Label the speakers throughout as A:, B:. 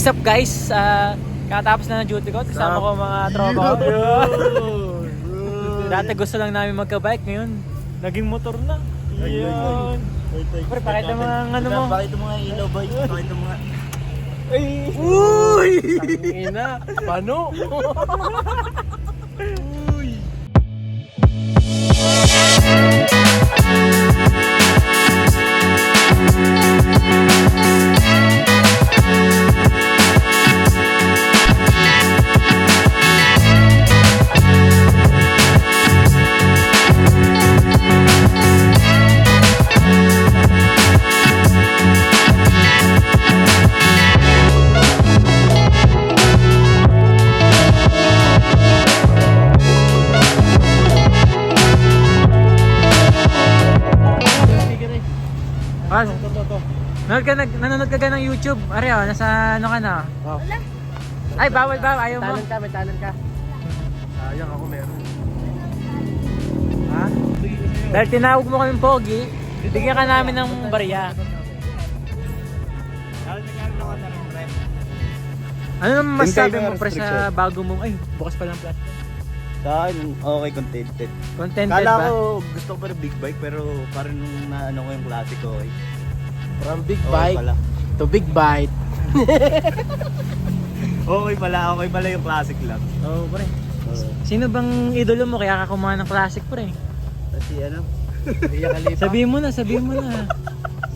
A: What's up guys? Katapos na ng duty ko, kasama ko mga tropa ko. Dati gusto lang namin magka-bike, ngayon naging motor na. Yan. Pre, pakita mo ang ano mo.
B: Pakita mo nga ilaw boy. Pakita mo nga.
A: Ay!
B: Uy!
A: Ina, paano?
B: Uy!
A: Nanonood ka ng YouTube? Areo, nasa ano ka na?
B: Oh.
A: Ay, bawal. Ayaw mo.
B: May talent ka. Sayang ako meron.
A: Ha? Dahil tinawag mo kami pogi, bigyan ka namin ng barya. Ano naman masasabi mo pre sa bago mong, ay, bukas pa lang plastic.
B: Sa akin, okay, contented.
A: Contented
B: Kala
A: ba?
B: ko gusto ko pa rin big bike pero parang nung naano ko yung klase ko eh.
C: From big
B: Okay
C: bike
B: pala.
C: to big bite.
B: Okay pala yung classic lang.
A: Oo, pre. Sino bang idolo mo kaya ka kumuha ng classic pre?
B: Kasi ano,
A: Sabihin mo na.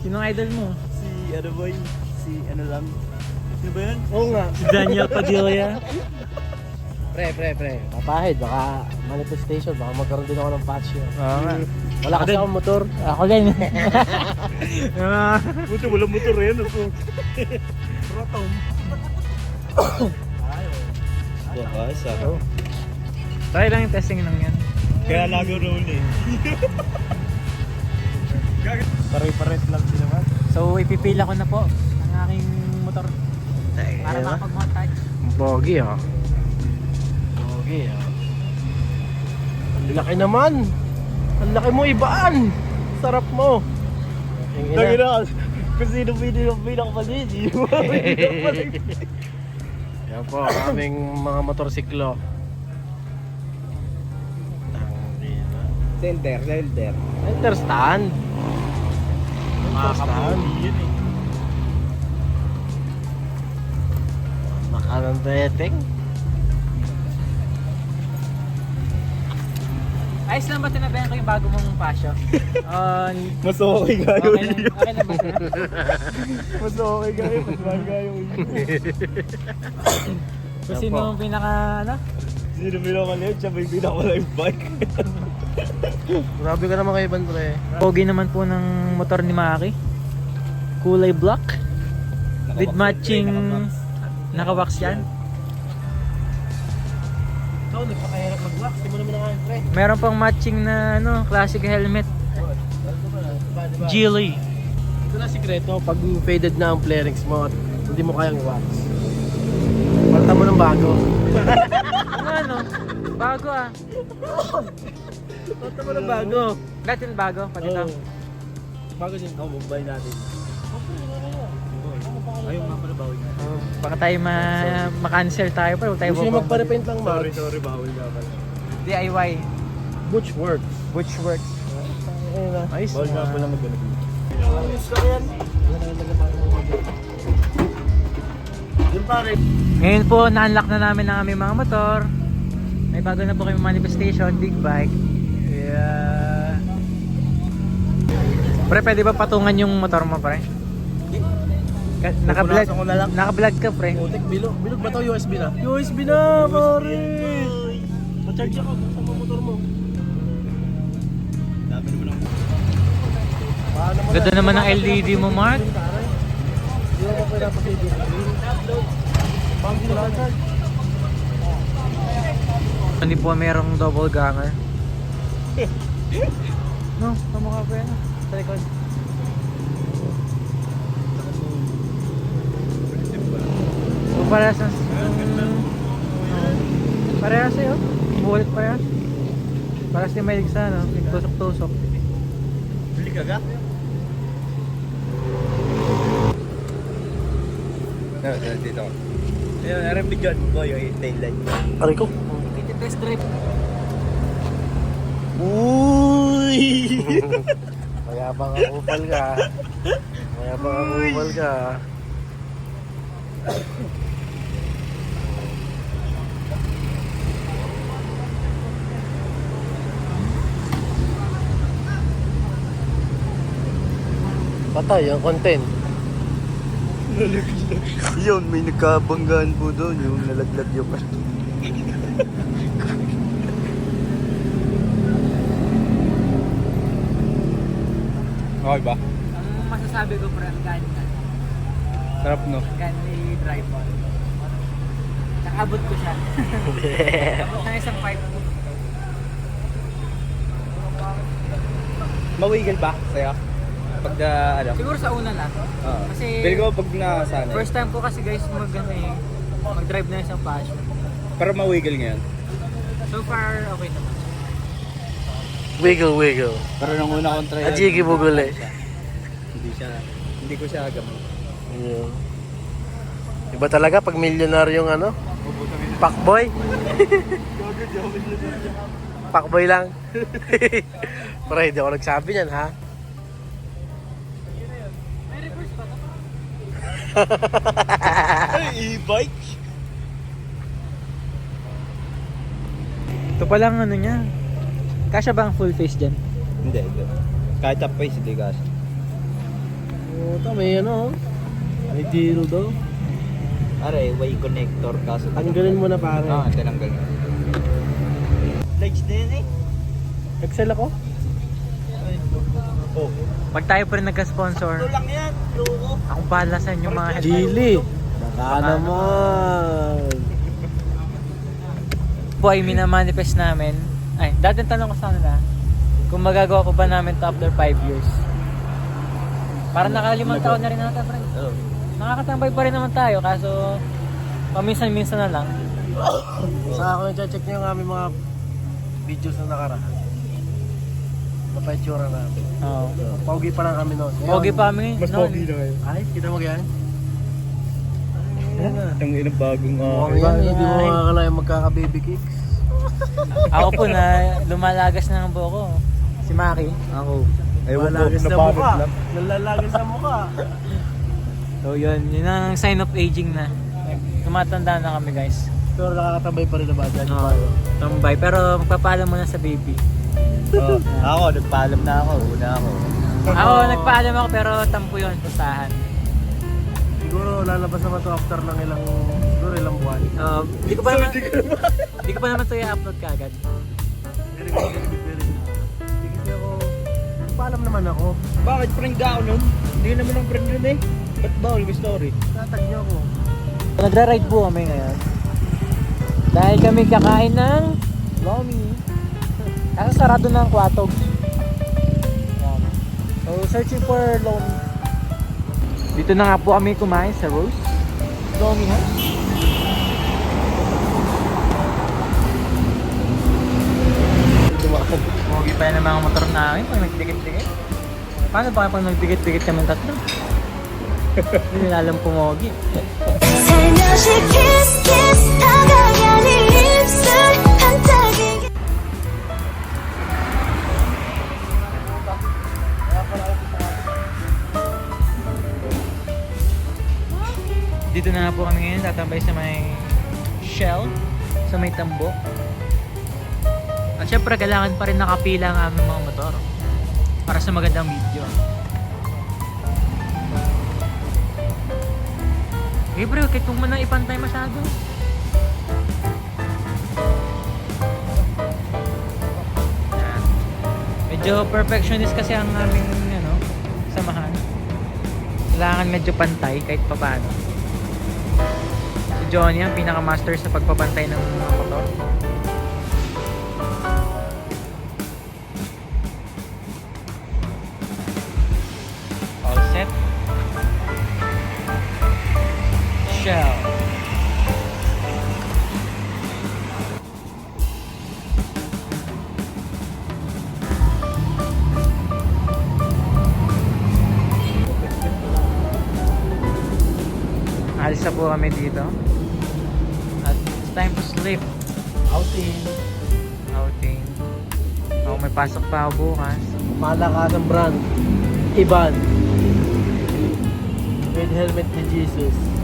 A: Sino ang idol mo?
B: si ano boy, si ano lang. Sino ba yun?
C: Oo nga.
A: Si Daniel Padilla.
C: Pre. Papahid, baka manifestation, baka magkaroon din ako ng patch yun.
A: Oo nga.
C: Wala kasi akong motor.
A: Ako din.
B: Buti walang motor yan. Rotom. Bukas ah.
A: Try lang yung testing lang yan.
B: Kaya lago roll eh. Pare-paret lang din naman.
A: So ipipila ko na po ang aking motor para makapag-montage.
C: Pogi ah. Ang laki naman. Ang laki mo ibaan. Sarap mo.
B: Lagi na kung sino pinakapalit.
C: Yan po ang aming mga motorsiklo.
B: Center.
C: Center stand.
B: Yun eh.
C: Makanang dating.
A: Ayos lang ba tinabayan ko yung bago mong pasyo?
B: Mas okay kayo.
A: Okay lang ba sa'yo?
B: Mas okay kayo. Mas mahal kayo.
A: Kung sino ang pinaka ano?
B: Sino pinakalit? Siya may pinakalive bike.
C: Grabe ka naman kay Ivan pre.
A: Pogi naman po ng motor ni Maki. Kulay black. With matching naka-wax yan.
C: Ikaw, nagpakahirap mag-wax. Di mo naman nakain pre.
A: Meron pang matching na ano, classic helmet. Geely.
C: Ito na sikreto, pag faded na ang flarings mo at hindi mo kayang i-wax. Palta mo ng bago.
A: Ano? Bago ah.
C: Palta mo ng bago.
A: Lahat yung bago, pati ito.
C: Bago din.
B: Ako, mabay natin. Ayun nga pala, bawal nga.
A: Baka tayo ma-cancel tayo pa, huwag tayo
C: Gusto nyo
A: bobong.
C: magpa-repaint lang Max.
B: Sorry, bawal nga pala.
A: DIY.
C: Butch Works.
A: Butch Works.
C: Ayun na.
A: Ayos.
B: Bawal nga pala mag-ganap.
C: Yun pare.
A: Ngayon po, na-unlock na namin ang aming mga motor. May bago na po kayong manifestation, big bike. Yeah. Pre, pwede ba patungan yung motor mo, pre? Naka-vlog,
B: Pupunasan ko na lang.
A: naka-vlog ka, pre.
C: Putik, bilog ba to? USB na? USB na pare! Ma-charge ako sa motor mo.
B: Dami naman ako.
C: Paano mo
A: Ganda naman ng LED mo, Mark.
C: Hindi ako pinapasibig. Pang charge.
A: Hindi po merong double ganger. No, kamukha pa yan. Sa likod. So parehas na. Parehas sa'yo. Bulit pa yan. Parehas ni Malig sa ano. May tusok-tusok.
B: Bili ka ga? Dito. Ayun, RMB John Boy, yung tail light.
C: Aray ko.
A: Test drive.
B: Uy!
C: Mayabang ang upal ka. Mayabang ang upal ka. Patay ang content.
B: Yun, may nagkabanggaan po doon, yung nalaglag yung Okay ba?
A: Ang masasabi ko pre, ang ganda.
B: Sarap no?
A: Ganda i-drive on. Nakabot ko siya. Abot na isang 5.
B: Mawigil ba sa'yo? Pag ano?
A: Siguro sa una lang. Kasi
B: Pero ko pag nasanay.
A: first time ko kasi guys mag-drive na isang passion.
B: Pero mawigil ngayon.
A: So far, okay naman.
C: Wiggle, wiggle.
B: Pero nung una kong try yun,
C: Ajiki bugule.
B: hindi ko siya gamit.
C: Yeah. Iba talaga pag milyonaryong ano? Pakboy. Pakboy lang. Pero hindi ako nagsabi niyan ha.
A: May reverse pa to?
B: E-bike?
A: Ito pa lang ano niya. Kasya ba ang full face dyan?
B: Hindi. Kahit up face, hindi kasi.
C: Oh, ito may ano. May deal do.
B: Are, way connector kaso.
C: Tanggalin mo na pare.
B: Tinanggal na. Lights na yun eh.
C: Excel ako?
B: Oh.
A: Pag tayo pa rin nagka-sponsor,
B: lang yan, loko.
A: akong bahala sa inyo mga
C: Gili. Baka naman.
A: po ay minamanifest namin. Ay, dating tanong ko sa kanila, kung magagawa ko ba namin to after 5 years. Parang nakalimang taon na rin natin, friend.
B: Oh.
A: Nakakatambay pa rin naman tayo, kaso paminsan-minsan na lang.
C: Sa ako yung check niyo yung aming mga videos na nakaraan. Napaitsura namin.
A: Oo.
C: Pogi pa lang kami noon.
A: Pogi pa kami.
B: Mas
A: noon.
B: pogi na kayo.
C: Ay, kita mo yan? Ayan na.
B: Ang inang bagong
C: Mukhang yan, hindi mo makakala yung magkaka-baby kicks.
A: Ako po na lumalagas na ang buhok ko. Si Maki.
B: Ako.
C: Lalagas na mukha. Nalalagas na mukha.
A: So yun ang sign of aging na. Tumatanda na kami guys.
C: Pero nakakatambay pa rin na ba? Dyan
A: Oo. Tambay. Pero magpapaalam muna sa baby.
B: Ako, nagpaalam na ako. Una ako.
A: Ako nagpaalam ako pero tampo yun. Pustahan.
C: Siguro lalabas naman to after ng ilang buwan.
A: Hindi ko pa naman ito i-upload kagad.
C: Very good, very good, very good. Hindi kasi ako, paalam naman ako.
B: Bakit friend ako nun? Hindi naman ang friend yun eh. Ba't bawal may story?
C: Tatag niyo ako.
A: Nagra-ride po kami ngayon. Dahil kami kakain ng Lomi. Kaso sarado na ang Kwatog. Yan. So searching for Lomi. Dito na nga po kami kumain sa Rose Lomi ha. Pogi pa yan ang mga motor namin pag nagdikit-dikit. Paano ba pag nagdikit-dikit kami tatlo? Hindi nila alam pumogi.
D: 살며시 kiss kiss 다가가는 입술 반짝이게
A: Dito na po kami ngayon, tatambay sa may Shell, sa may Tambo. At syempre, kailangan pa rin nakapila ang aming mga motor para sa magandang video. Eh bro, kahit kung man na ipantay masyado. Yan. Medyo perfectionist kasi ang aming samahan. Kailangan medyo pantay kahit papaano. Si Johnny ang pinaka-master sa pagpapantay ng mga motor. All set. Shell. Alis mag-umpisa po kami dito. At it's time to sleep.
C: Outing.
A: Outing. Ako may pasok pa ako bukas.
C: Malakasang brand. Iban. With helmet ni Jesus.